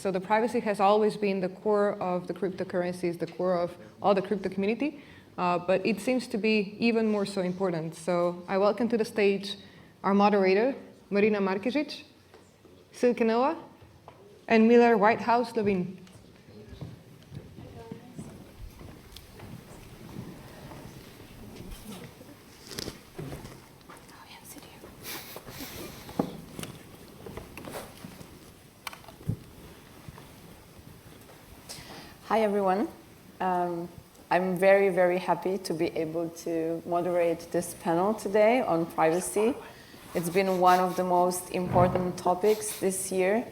So the privacy has always been the core of the cryptocurrencies, the core of all the crypto community, but it seems to be even more so important. So I welcome to the stage our moderator, Marina Markežič, Silke, and Miller Whitehouse-Levine. Hi, everyone. I'm very, very happy to be able to moderate this panel today on privacy. It's been one of the most important topics this year,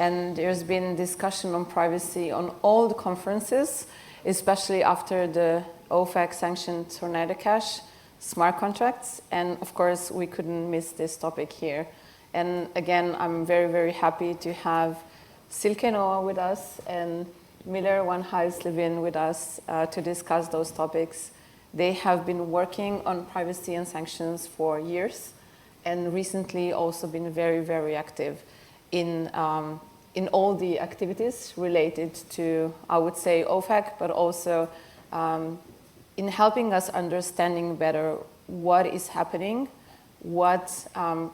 and there's been discussion on privacy on all the conferences, especially after the OFAC sanctioned Tornado Cash, smart contracts, and of course, we couldn't miss this topic here. And again, I'm very, very happy to have Silke with us and Miller Whitehouse-Levine with us to discuss those topics. They have been working on privacy and sanctions for years, and recently also been very, very active in all the activities related to, I would say, OFAC, but also in helping us understanding better what is happening, what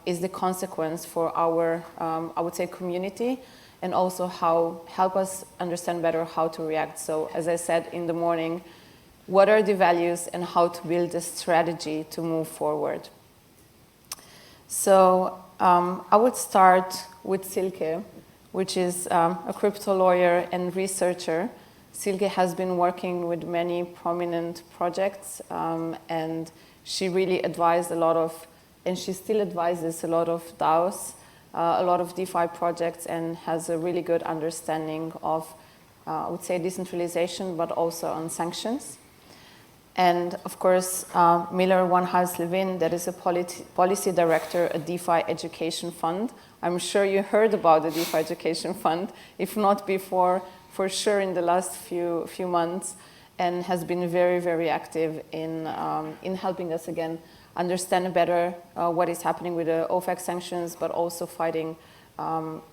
is the consequence for our, I would say, community, and also help us understand better how to react. So as I said in the morning, what are the values and how to build a strategy to move forward. So I would start with Silke, which is a crypto lawyer and researcher. Silke has been working with many prominent projects, and she really advised a lot of, and she still advises a lot of DAOs, a lot of DeFi projects, and has a really good understanding of, I would say, decentralization, but also on sanctions. And of course, Miller Whitehouse-Levine, that is a policy director at DeFi Education Fund. I'm sure you heard about the DeFi Education Fund, if not before, for sure in the last few months, and has been very, very active in helping us again understand better what is happening with the OFAC sanctions, but also fighting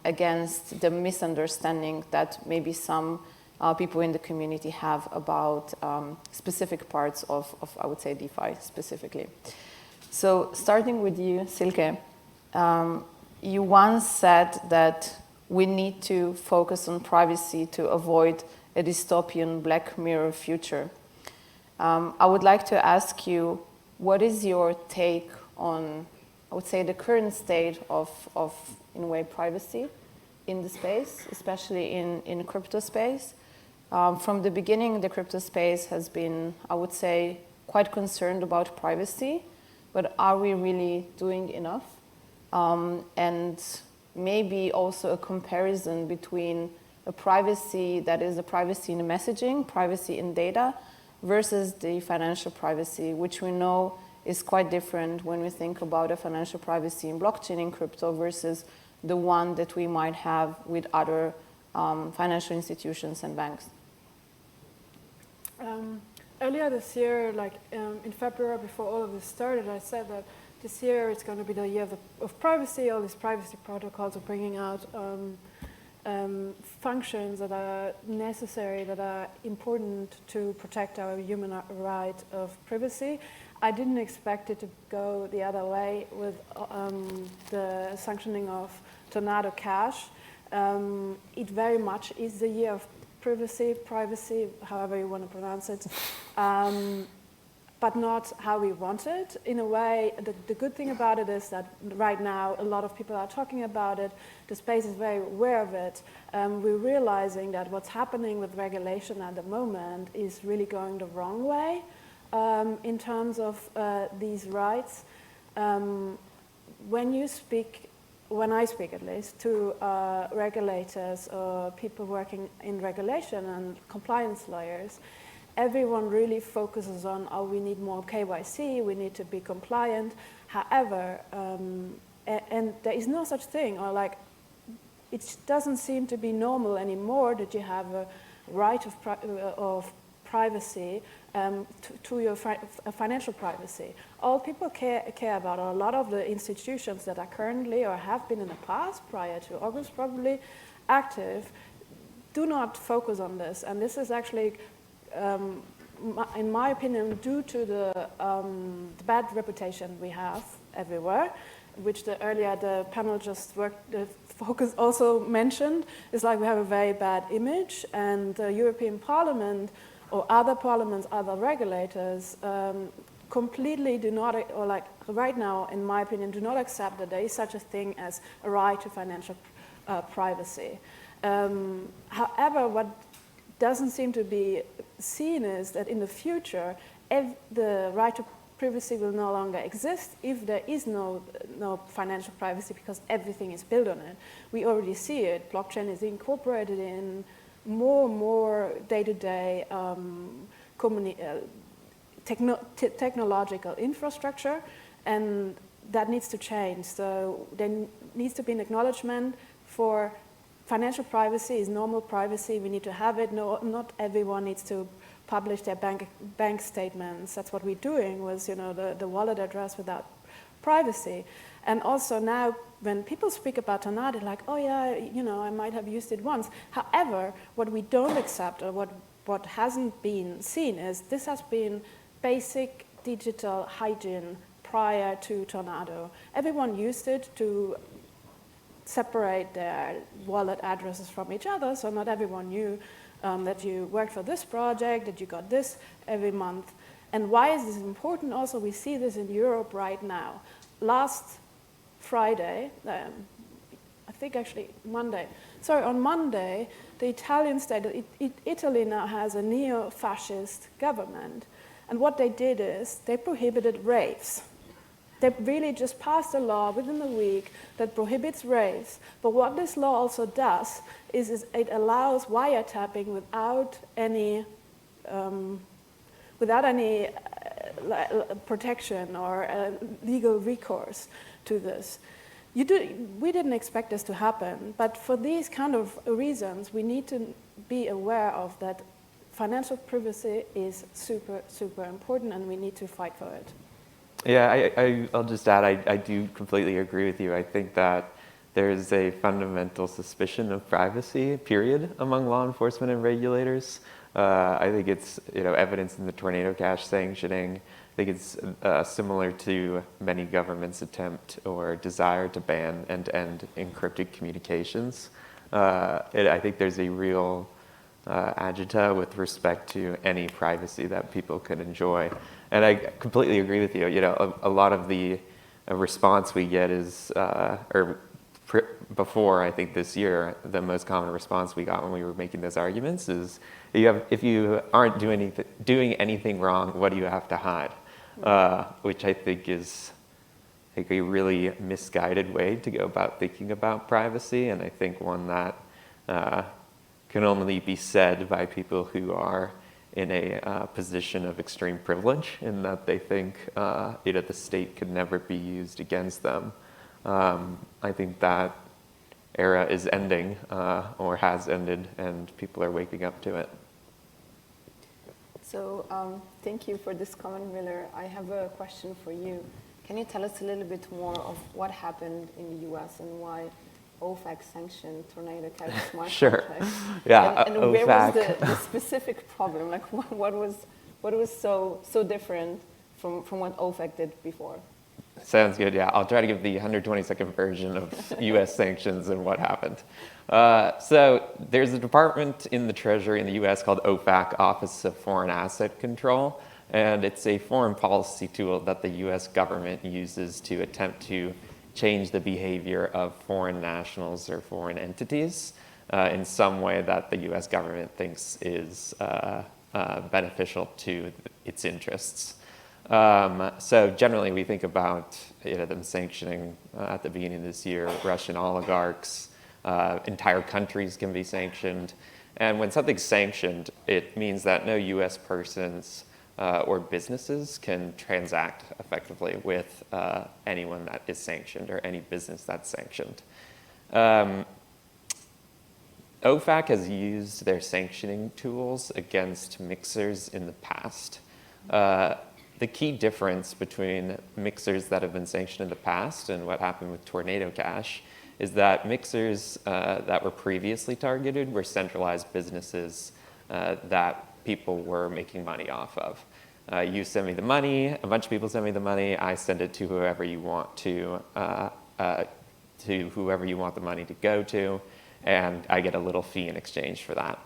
against the misunderstanding that maybe some people in the community have about specific parts of, I would say, DeFi specifically. So starting with you, Silke, you once said that we need to focus on privacy to avoid a dystopian Black Mirror future. I would like to ask you, what is your take on, I would say, the current state of in a way, privacy in the space, especially in crypto space? From the beginning, the crypto space has been, I would say, quite concerned about privacy, but are we really doing enough? And maybe also a comparison between a privacy that is a privacy in messaging, privacy in data, versus the financial privacy, which we know is quite different when we think about a financial privacy in blockchain in crypto versus the one that we might have with other financial institutions and banks. Earlier this year, like in February, before all of this started, I said that this year it's going to be the year of privacy. All these privacy protocols are bringing out functions that are necessary, that are important to protect our human right of privacy. I didn't expect it to go the other way with the sanctioning of Tornado Cash. It very much is the year of privacy, however you want to pronounce it, but not how we want it. In a way, the good thing about it is that right now a lot of people are talking about it. The space is very aware of it. We're realizing that what's happening with regulation at the moment is really going the wrong way in terms of these rights. When I speak at least to regulators or people working in regulation and compliance lawyers, everyone really focuses on, oh, we need more KYC, we need to be compliant. However, and there is no such thing, or like, it doesn't seem to be normal anymore that you have a right of privacy to your financial privacy. All people care about, or a lot of the institutions that are currently or have been in the past, prior to August probably, active, do not focus on this. And this is actually, in my opinion, due to the bad reputation we have everywhere, which earlier the panel just focus also mentioned, is like we have a very bad image, and the European Parliament or other parliaments, other regulators completely do not, or like right now, in my opinion, do not accept that there is such a thing as a right to financial privacy. However, what doesn't seem to be seen is that in the future, the right to privacy will no longer exist if there is no financial privacy, because everything is built on it. We already see it. Blockchain is incorporated in more and more day-to-day technological infrastructure, and that needs to change. So there needs to be an acknowledgement for financial privacy is normal privacy. We need to have it. No, not everyone needs to publish their bank statements. That's what we're doing with, the wallet address without privacy. And also now, when people speak about Tornado, like, oh yeah, I might have used it once. However, what we don't accept, or what hasn't been seen, is this has been basic digital hygiene prior to Tornado. Everyone used it to separate their wallet addresses from each other, so not everyone knew that you worked for this project, that you got this every month. And why is this important? Also, we see this in Europe right now. Last Friday, I think actually on Monday, the Italian state, Italy now has a neo-fascist government. And what they did is they prohibited raves. They really just passed a law within a week that prohibits raves. But what this law also does is it allows wiretapping without any protection or legal recourse to this. We didn't expect this to happen, but for these kind of reasons, we need to be aware of that financial privacy is super, super important, and we need to fight for it. Yeah, I'll just add, I do completely agree with you. I think that there's a fundamental suspicion of privacy, period, among law enforcement and regulators. I think it's evidence in the Tornado Cash sanctioning. I think it's similar to many governments' attempt or desire to ban end-to-end encrypted communications. I think there's a real agita with respect to any privacy that people can enjoy. And I completely agree with you. A lot of the response we get is, before, I think this year, the most common response we got when we were making those arguments is, if you aren't doing anything wrong, what do you have to hide? Which I think is a really misguided way to go about thinking about privacy, and I think one that can only be said by people who are in a position of extreme privilege, in that they think the state could never be used against them. I think that era is ending, or has ended, and people are waking up to it. So thank you for this comment, Miller. I have a question for you. Can you tell us a little bit more of what happened in the US and why OFAC sanctioned Tornado Cash smart Sure. contracts? Yeah, and where was the specific problem? Like what was so different from what OFAC did before? Sounds good, yeah. I'll try to give the 120-second version of US sanctions and what happened. So there's a department in the Treasury in the US called OFAC, Office of Foreign Asset Control, and it's a foreign policy tool that the US government uses to attempt to change the behavior of foreign nationals or foreign entities in some way that the US government thinks is beneficial to its interests. So generally we think about them sanctioning at the beginning of this year Russian oligarchs, entire countries can be sanctioned. And when something's sanctioned, it means that no US persons or businesses can transact effectively with anyone that is sanctioned or any business that's sanctioned. OFAC has used their sanctioning tools against mixers in the past. The key difference between mixers that have been sanctioned in the past and what happened with Tornado Cash is that mixers that were previously targeted were centralized businesses that people were making money off of. You send me the money, a bunch of people send me the money, I send it to whoever you want to whoever you want the money to go to, and I get a little fee in exchange for that.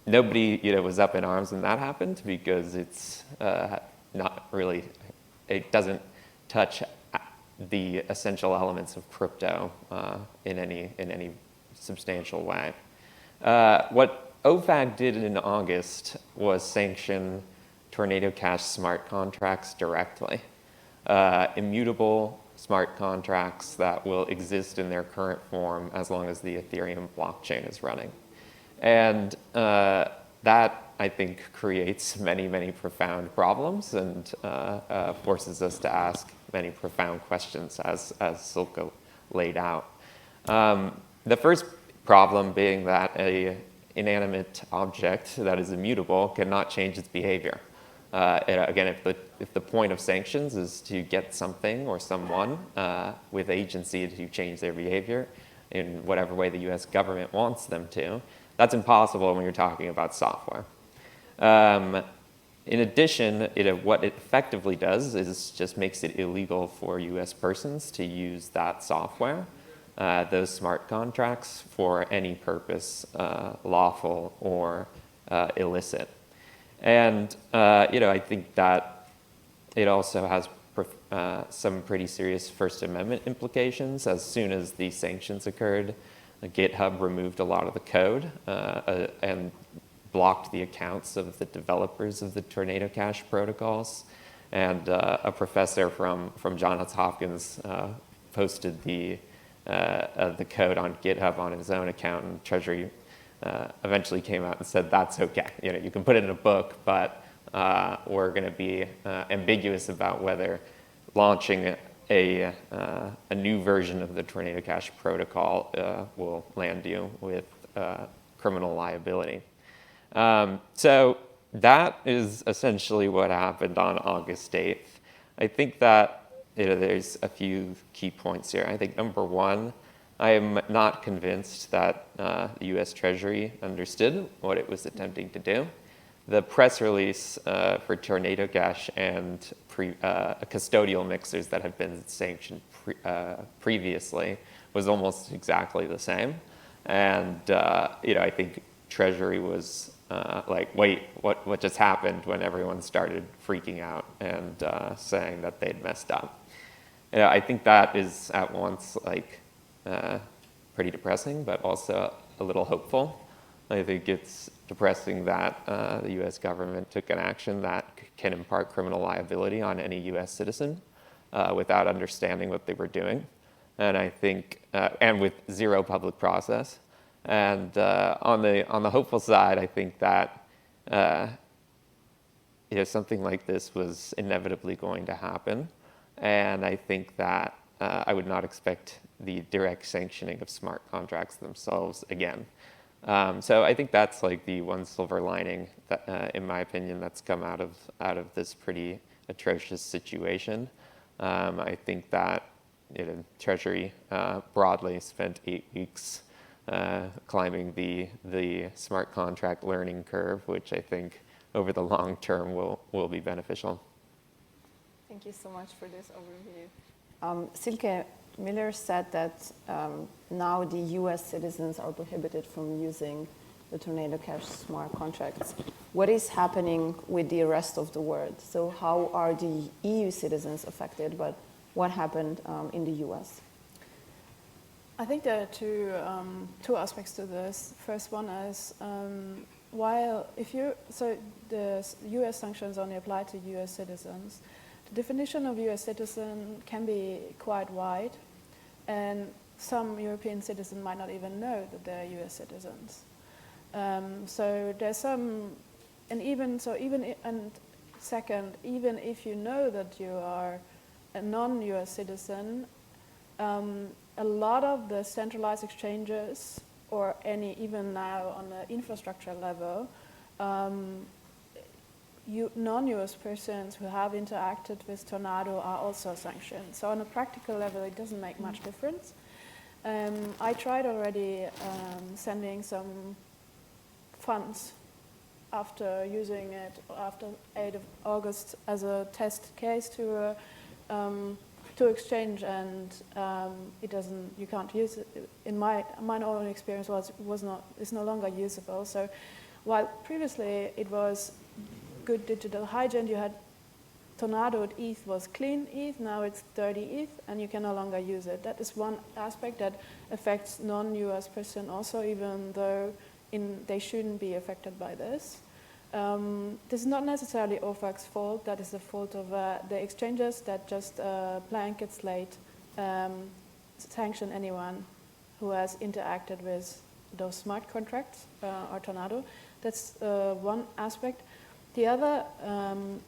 Nobody, was up in arms when that happened because it's not really, it doesn't touch the essential elements of crypto in any substantial way. What OFAC did in August was sanction Tornado Cash smart contracts directly. Immutable smart contracts that will exist in their current form as long as the Ethereum blockchain is running. And that, I think, creates many, many profound problems and forces us to ask many profound questions, as Silke laid out. The first problem being that an inanimate object that is immutable cannot change its behavior. Again, if the point of sanctions is to get something or someone with agency to change their behavior in whatever way the US government wants them to, that's impossible when you're talking about software. In addition, what it effectively does is just makes it illegal for US persons to use that software, those smart contracts, for any purpose, lawful or illicit. And I think that it also has some pretty serious First Amendment implications. As soon as the sanctions occurred, GitHub removed a lot of the code and blocked the accounts of the developers of the Tornado Cash protocols. And a professor from Johns Hopkins posted the code on GitHub on his own account, and Treasury eventually came out and said that's okay. You can put it in a book, but we're going to be ambiguous about whether launching a new version of the Tornado Cash protocol will land you with criminal liability. So that is essentially what happened on August 8th. I think that there's a few key points here. I think number one, I am not convinced that the US Treasury understood what it was attempting to do. The press release for Tornado Cash and custodial mixers that had been sanctioned previously was almost exactly the same. And I think Treasury was like, wait, what just happened, when everyone started freaking out and saying that they'd messed up. I think that is at once pretty depressing, but also a little hopeful. I think it's depressing that the US government took an action that can impart criminal liability on any US citizen without understanding what they were doing. And I think, and with zero public process. And on the hopeful side, I think that something like this was inevitably going to happen. And I think that I would not expect the direct sanctioning of smart contracts themselves again. So I think that's like the one silver lining that, in my opinion, that's come out of this pretty atrocious situation. I think that Treasury broadly spent 8 weeks climbing the smart contract learning curve, which I think over the long term will be beneficial. Thank you so much for this overview. Silke, Miller said that now the US citizens are prohibited from using the Tornado Cash smart contracts. What is happening with the rest of the world? So how are the EU citizens affected, but what happened in the US? I think there are two aspects to this. First one is so the US sanctions only apply to US citizens. The definition of US citizen can be quite wide, and some European citizens might not even know that they're US citizens. So there's some, and second, even if you know that you are a non-US citizen, a lot of the centralized exchanges, or even now on the infrastructure level, non-US persons who have interacted with Tornado are also sanctioned. So on a practical level, it doesn't make much difference. I tried already sending some funds after using it after 8th of August as a test case to exchange, and it doesn't. You can't use it. In my own experience, it's no longer usable. So while previously it was good digital hygiene, you had Tornado ETH was clean ETH, now it's dirty ETH, and you can no longer use it. That is one aspect that affects non-US person also, even though they shouldn't be affected by this. This is not necessarily OFAC's fault. That is the fault of the exchanges that just blanket slate sanction anyone who has interacted with those smart contracts or Tornado. That's one aspect. The other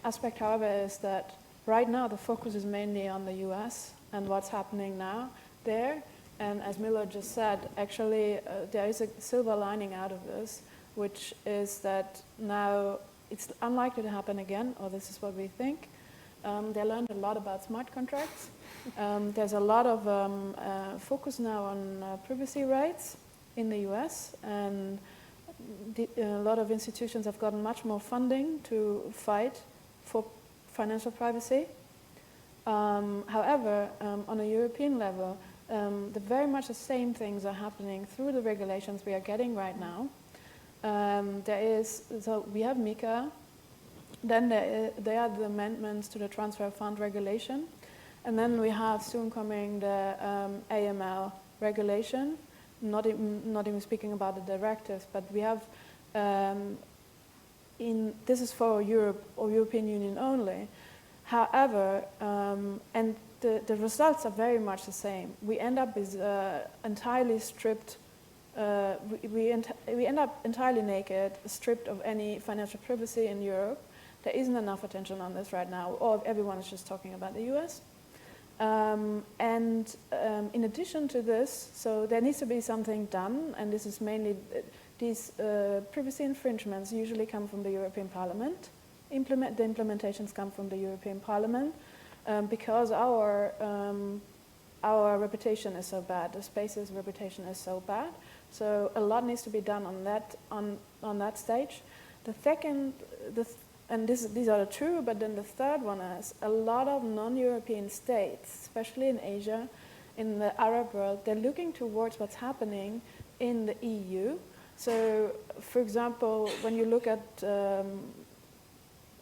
aspect, however, is that right now the focus is mainly on the US and what's happening now there. And as Milo just said, actually there is a silver lining out of this, which is that now it's unlikely to happen again, or this is what we think. They learned a lot about smart contracts. There's a lot of focus now on privacy rights in the US, and a lot of institutions have gotten much more funding to fight for financial privacy. However, on a European level, very much the same things are happening through the regulations we are getting right now. So we have MiCA, then there are the amendments to the transfer fund regulation, and then we have soon coming the AML regulation. Not even speaking about the directives, but we have, this is for Europe or European Union only. However, and the results are very much the same. We end up with entirely stripped, we end up entirely naked, stripped of any financial privacy in Europe. There isn't enough attention on this right now, or everyone is just talking about the US. In addition to this, so there needs to be something done, and this is mainly, these privacy infringements usually come from the European Parliament. The implementations come from the European Parliament because our reputation is so bad, the Space's reputation is so bad. So a lot needs to be done on that stage. The second, and these are the two, but then the third one is a lot of non-European states, especially in Asia, in the Arab world, they're looking towards what's happening in the EU. So, for example, when you look at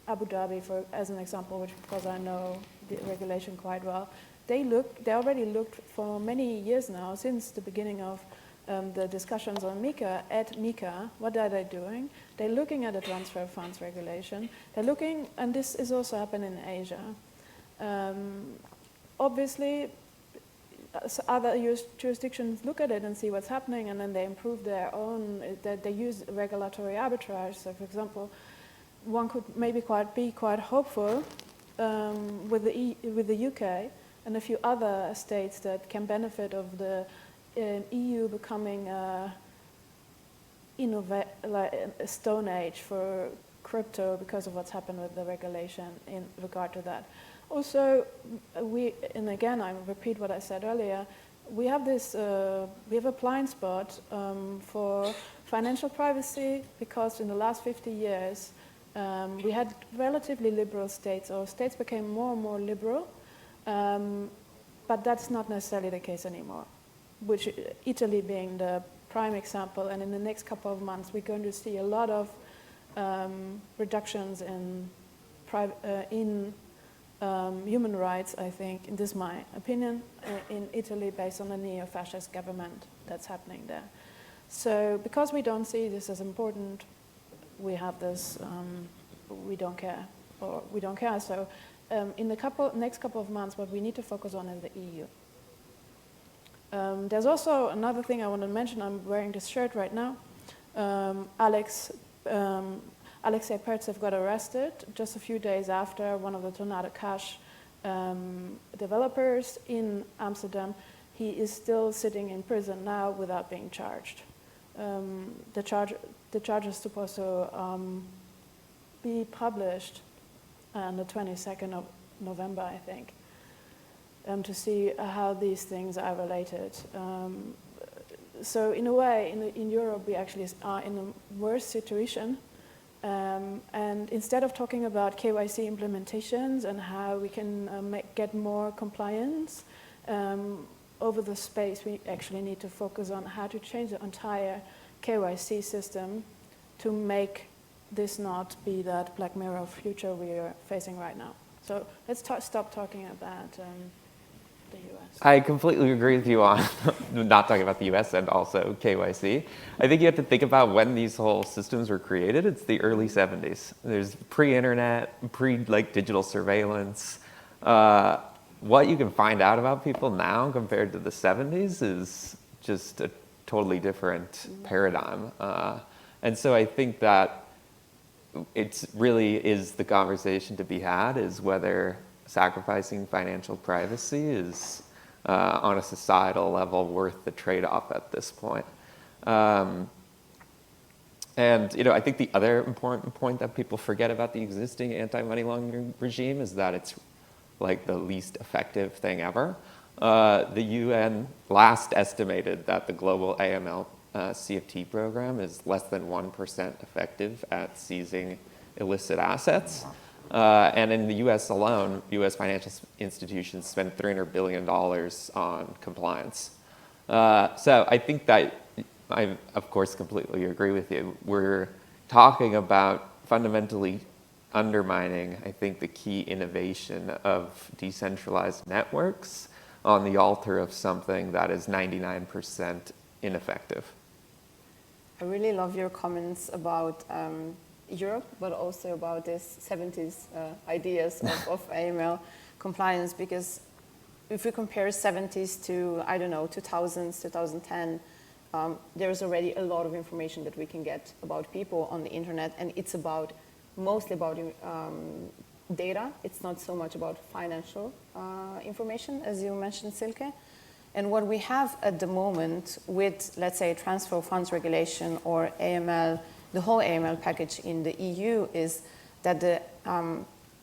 Abu Dhabi, as an example, which because I know the regulation quite well, they already looked for many years now, since the beginning of the discussions on MiCA, what are they doing? They're looking at the transfer funds regulation. They're looking, and this is also happening in Asia. Obviously, other jurisdictions look at it and see what's happening, and then they improve their own, they use regulatory arbitrage. So, for example, one could maybe be quite hopeful with the UK and a few other states that can benefit of the EU becoming like a stone age for crypto because of what's happened with the regulation in regard to that. Also, and again, I repeat what I said earlier, we have a blind spot for financial privacy because in the last 50 years, we had relatively liberal states, or states became more and more liberal, but that's not necessarily the case anymore, which Italy being the prime example, and in the next couple of months we're going to see a lot of reductions in human rights, I think, in this is my opinion, in Italy based on the neo-fascist government that's happening there. So because we don't see this as important, we have this, we don't care. So in the next couple of months, what we need to focus on is the EU. There's also another thing I want to mention. I'm wearing this shirt right now. Alexei Pertsev got arrested just a few days after one of the Tornado Cash developers in Amsterdam. He is still sitting in prison now without being charged. The charge is supposed to be published on the 22nd of November, I think, to see how these things are related. So in a way, in Europe, we actually are in a worse situation. And instead of talking about KYC implementations and how we can get more compliance over the space, we actually need to focus on how to change the entire KYC system to make this not be that Black Mirror future we are facing right now. So let's stop talking about the US. I completely agree with you on not talking about the US and also KYC. I think you have to think about when these whole systems were created. It's the early 70s. There's pre-internet, digital surveillance. What you can find out about people now compared to the 70s is just a totally different paradigm. And so I think that it really is the conversation to be had, is whether sacrificing financial privacy is on a societal level worth the trade-off at this point. And I think the other important point that people forget about the existing anti-money laundering regime is that it's like the least effective thing ever. The UN last estimated that the global AML CFT program is less than 1% effective at seizing illicit assets. And in the US alone, US financial institutions spend $300 billion on compliance. So I think that I, of course, completely agree with you. We're talking about fundamentally undermining, I think, the key innovation of decentralized networks on the altar of something that is 99% ineffective. I really love your comments about Europe, but also about this 70s ideas of AML compliance, because if we compare 70s to, I don't know, 2000s, 2010, there's already a lot of information that we can get about people on the internet, and it's mostly about data. It's not so much about financial information, as you mentioned, Silke. And what we have at the moment with, let's say, transfer of funds regulation or AML, the whole AML package in the EU, is that the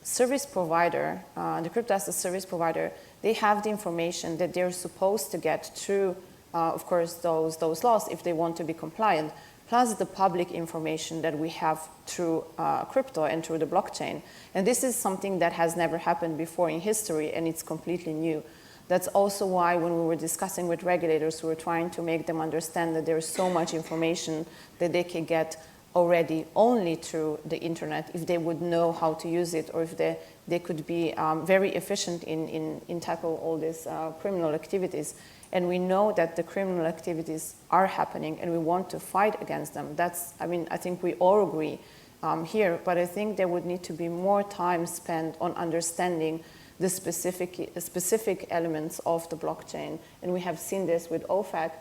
service provider, the crypto as a service provider, they have the information that they're supposed to get through, of course, those laws if they want to be compliant, plus the public information that we have through crypto and through the blockchain. And this is something that has never happened before in history, and it's completely new. That's also why when we were discussing with regulators, we were trying to make them understand that there's so much information that they can get already only through the internet if they would know how to use it, or if they could be very efficient in tackle all these criminal activities. And we know that the criminal activities are happening and we want to fight against them. I think we all agree here, but I think there would need to be more time spent on understanding the specific elements of the blockchain. And we have seen this with OFAC,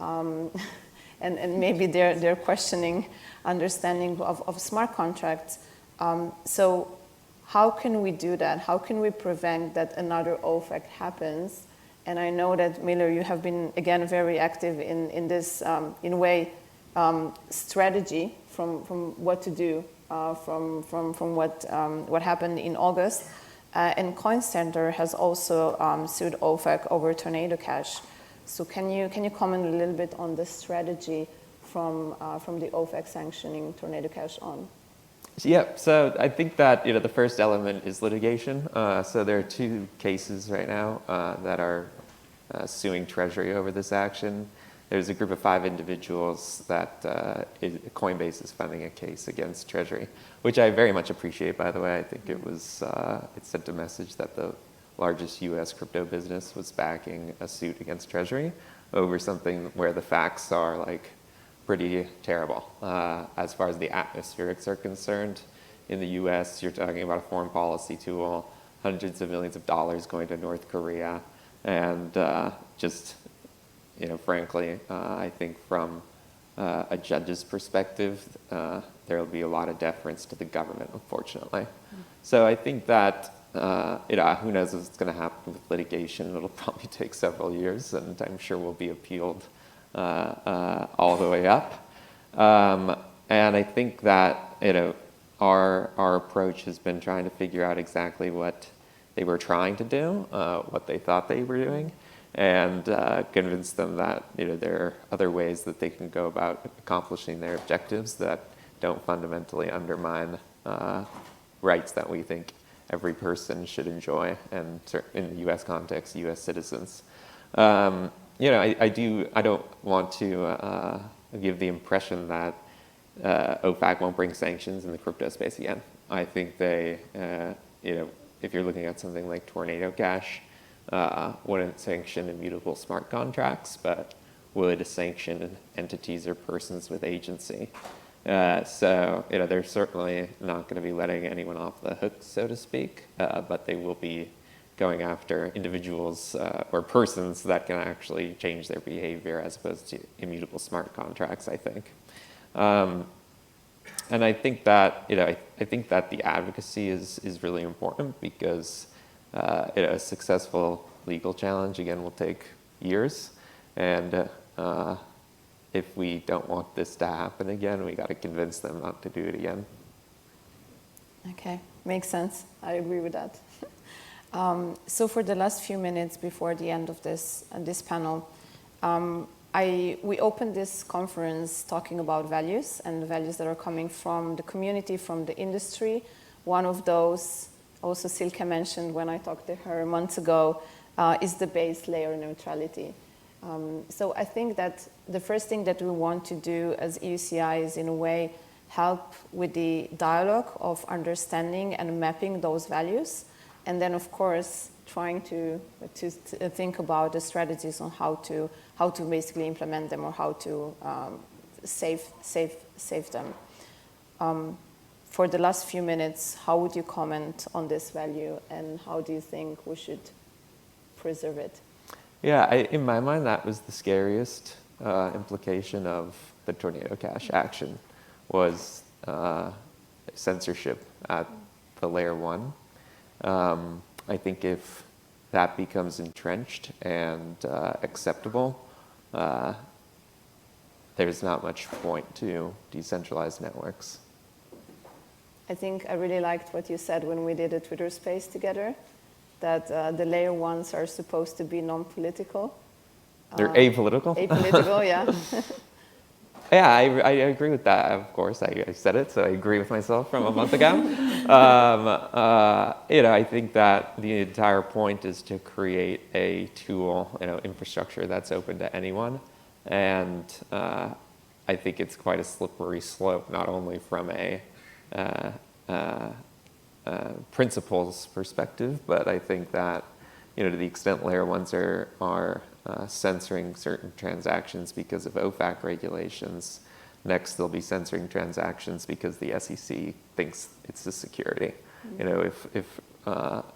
and maybe they're questioning understanding of smart contracts. So how can we do that? How can we prevent that another OFAC happens? And I know that, Miller, you have been, again, very active in this, in a way, strategy from what to do from what happened in August. And Coin Center has also sued OFAC over Tornado Cash. So can you comment a little bit on the strategy from the OFAC sanctioning Tornado Cash on? Yeah, so I think that the first element is litigation. So there are two cases right now that are suing Treasury over this action. There's a group of 5 individuals that Coinbase is funding a case against Treasury, which I very much appreciate, by the way. I think it sent a message that the largest US crypto business was backing a suit against Treasury over something where the facts are pretty terrible. As far as the atmospherics are concerned, in the US, you're talking about a foreign policy tool, hundreds of millions of dollars going to North Korea, and frankly, I think from a judge's perspective, there will be a lot of deference to the government, unfortunately. So I think that, who knows what's going to happen with litigation. It'll probably take several years, and I'm sure will be appealed all the way up. And I think that, our approach has been trying to figure out exactly what they were trying to do, what they thought they were doing, and convince them that there are other ways that they can go about accomplishing their objectives that don't fundamentally undermine rights that we think every person should enjoy, and in the U.S. context, U.S. citizens. I don't want to give the impression that OFAC won't bring sanctions in the crypto space again. I think they, if you're looking at something like Tornado Cash, wouldn't sanction immutable smart contracts, but would sanction entities or persons with agency. So they're certainly not going to be letting anyone off the hook, so to speak, but they will be going after individuals or persons that can actually change their behavior as opposed to immutable smart contracts, I think. And I think that I think that the advocacy is really important because a successful legal challenge again will take years, and if we don't want this to happen again, we got to convince them not to do it again. Okay, makes sense. I agree with that. So for the last few minutes before the end of this panel, we opened this conference talking about values and the values that are coming from the community, from the industry. One of those, also Silke mentioned when I talked to her months ago, is the base layer neutrality. So I think that the first thing that we want to do as EUCI is, in a way, help with the dialogue of understanding and mapping those values, and then, of course, trying to think about the strategies on how to basically implement them or how to save them. For the last few minutes, how would you comment on this value, and how do you think we should preserve it? Yeah, in my mind, that was the scariest implication of the Tornado Cash action, was censorship at the layer 1. I think if that becomes entrenched and acceptable, there's not much point to decentralized networks. I think I really liked what you said when we did a Twitter space together, that the layer 1s are supposed to be non-political. They're apolitical? Apolitical, yeah. Yeah, I agree with that, of course. I said it, so I agree with myself from a month ago. I think that the entire point is to create a tool, infrastructure that's open to anyone. And I think it's quite a slippery slope, not only from a principles perspective, but I think that, to the extent layer 1s are censoring certain transactions because of OFAC regulations, next they'll be censoring transactions because the SEC thinks it's a security. Mm-hmm.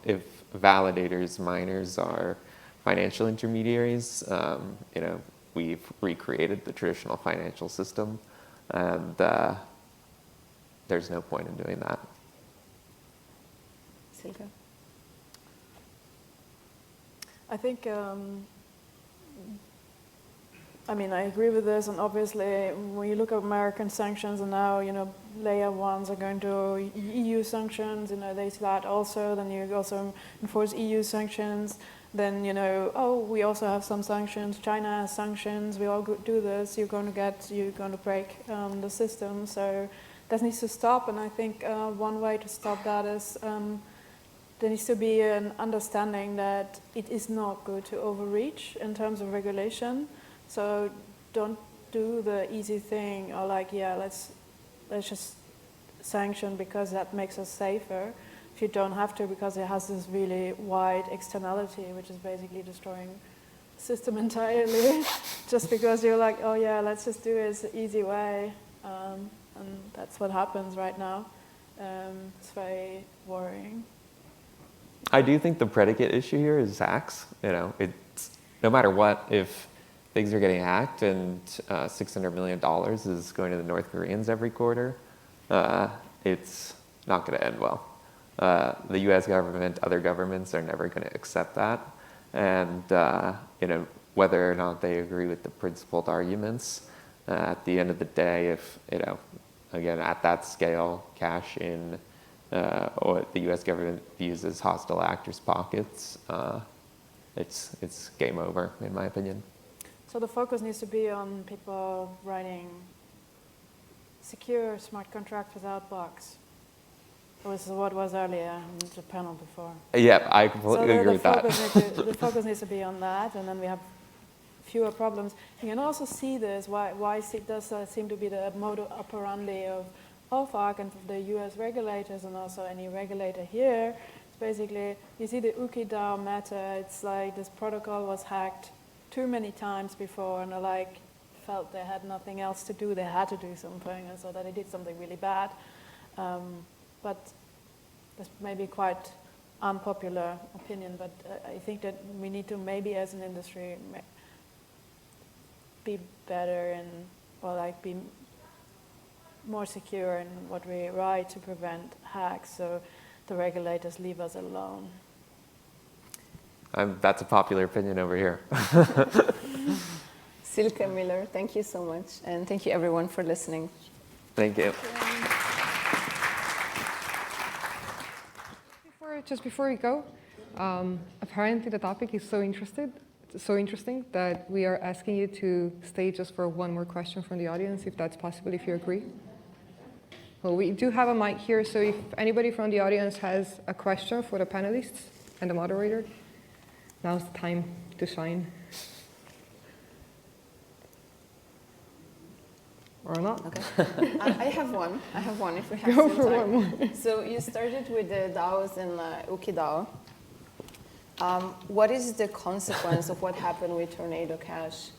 If validators, miners are financial intermediaries, we've recreated the traditional financial system, and there's no point in doing that. Silke? I think, I agree with this, and obviously when you look at American sanctions, and now, layer 1s are going to EU sanctions, they see that also, then you also enforce EU sanctions, then, we also have some sanctions, China has sanctions, we all do this, you're going to break the system, so that needs to stop, and I think one way to stop that is there needs to be an understanding that it is not good to overreach in terms of regulation. So don't do the easy thing or let's just sanction because that makes us safer. If you don't have to, because it has this really wide externality, which is basically destroying the system entirely. Just because you're like, oh yeah, let's just do it, it's the easy way. And that's what happens right now. It's very worrying. I do think the predicate issue here is hacks. It's no matter what, if things are getting hacked and $600 million is going to the North Koreans every quarter, it's not going to end well. The U.S. government, other governments are never going to accept that, and whether or not they agree with the principled arguments, at the end of the day, if again, at that scale, cash in or the US government views as hostile actors' pockets, it's game over, in my opinion. So the focus needs to be on people writing secure smart contracts without bugs. Was what was earlier in the panel before. Yeah, I completely agree with that. The focus needs to be on that, and then we have fewer problems. You can also see this, why it does seem to be the modus operandi of OFAC and the US regulators and also any regulator here. It's basically, you see the EUCI DAO matter, it's like this protocol was hacked too many times before, and they felt they had nothing else to do, they had to do something, and so that they did something really bad. But that's maybe quite unpopular opinion, but I think that we need to maybe as an industry be better or be more secure in what we write to prevent hacks, so the regulators leave us alone. That's a popular opinion over here. Silke Miller, thank you so much, and thank you everyone for listening. Thank you. Just before we go, apparently the topic is so interesting that we are asking you to stay just for one more question from the audience, if that's possible, if you agree. Well, we do have a mic here, so if anybody from the audience has a question for the panelists and the moderator, now's the time to shine. Or not? Okay. I have one if we have Go some for time. one more. So you started with the DAOs and EUCI DAO. What is the consequence of what happened with Tornado Cash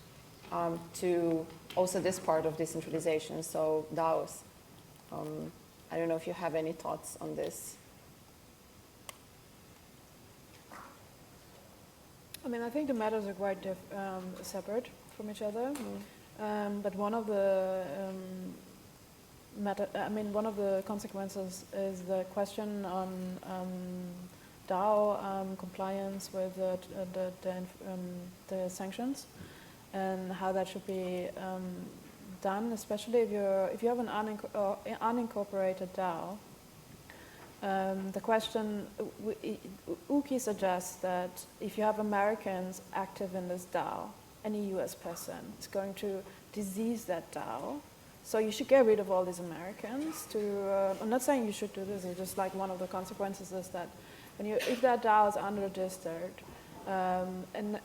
to also this part of decentralization, so DAOs? I don't know if you have any thoughts on this. I mean, I think the matters are quite separate from each other. But one of the one of the consequences is the question on DAO compliance with the sanctions and how that should be done, especially if you have an unincorporated DAO. The question, EUCI suggests that if you have Americans active in this DAO, any US person is going to disease that DAO. So you should get rid of all these Americans. I'm not saying you should do this, it's just like one of the consequences is that if that DAO is unregistered, and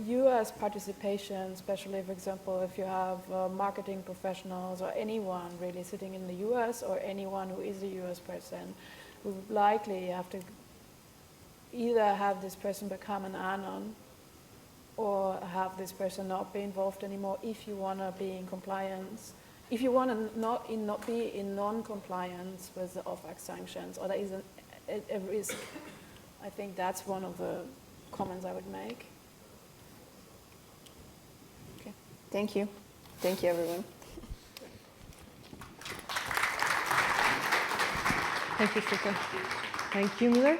US participation, especially, for example, if you have marketing professionals or anyone really sitting in the US or anyone who is a US person, we would likely have to either have this person become an anon or have this person not be involved anymore if you want to be in compliance. If you want to not be in non-compliance with the OFAC sanctions, or there is a risk, I think that's one of the comments I would make. Okay, thank you. Thank you, everyone. Thank you, Silke. Thank you, Miller.